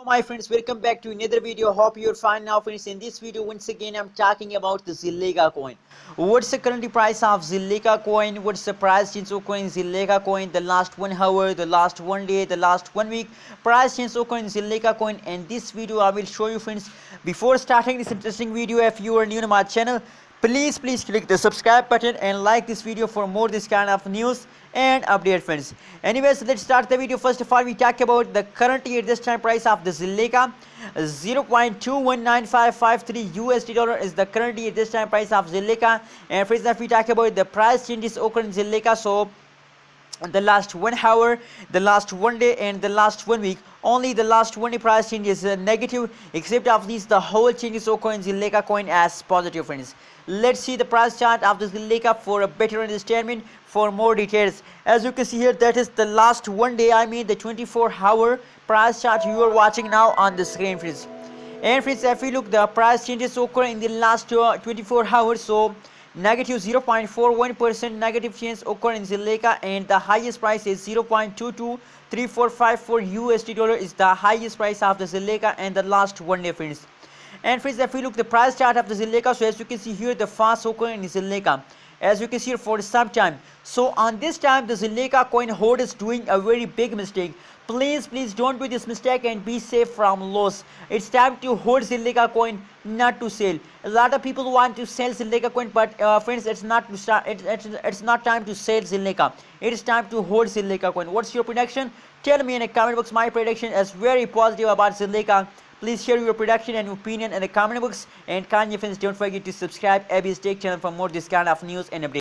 My friends, welcome back to another video. Hope you're fine now, friends. In this video, once again, I'm talking about the Zilliqa coin. What's the current price of Zilliqa coin? What's the price change of coin Zilliqa coin? The last 1 hour, the last 1 day, the last 1 week price change of coin Zilliqa coin. And this video, I will show you, friends. Before starting this interesting video, if you are new to my channel, please click the subscribe button and like this video for more this kind of news and update, friends. Anyways, let's start the video. First of all, we talk about the currently at this time price of the Zilliqa. 0.219553 USD dollar is the currently at this time price of Zilliqa. And friends, if we talk about the price changes occurred in Zilliqa, so the last 1 hour, the last 1 day, and the last 1 week, only the last 1 day price change is negative. Except of these, the whole changes occur in Zilliqa coin as positive, friends. Let's see the price chart of the Zilliqa for a better understanding, for more details. As you can see here, that is the last 1 day, I mean the 24-hour price chart you are watching now on the screen, friends. And friends, if we look, the price changes occur in the last 24 hours, so negative 0.41% negative change occur in Zilliqa, and the highest price is 0.223454 USD dollar is the highest price of the Zilliqa and the last 1 day, friends. And friends, if we look the price chart of the Zilliqa, so as you can see here, the fast occur in Zilliqa, as you can see here, for some time. So on this time, the Zilliqa coin holder is doing a very big mistake. Please don't do this mistake and be safe from loss. It's time to hold Zilliqa coin, not to sell. A lot of people want to sell Zilliqa coin, but friends, it's not to start. It's not time to sell Zilliqa. It is time to hold Zilliqa coin. What's your prediction? Tell me in the comment box. My prediction is very positive about Zilliqa. Please share your prediction and opinion in the comment box. And kindly, friends, don't forget to subscribe Abby's Tech channel for more this kind of news and updates.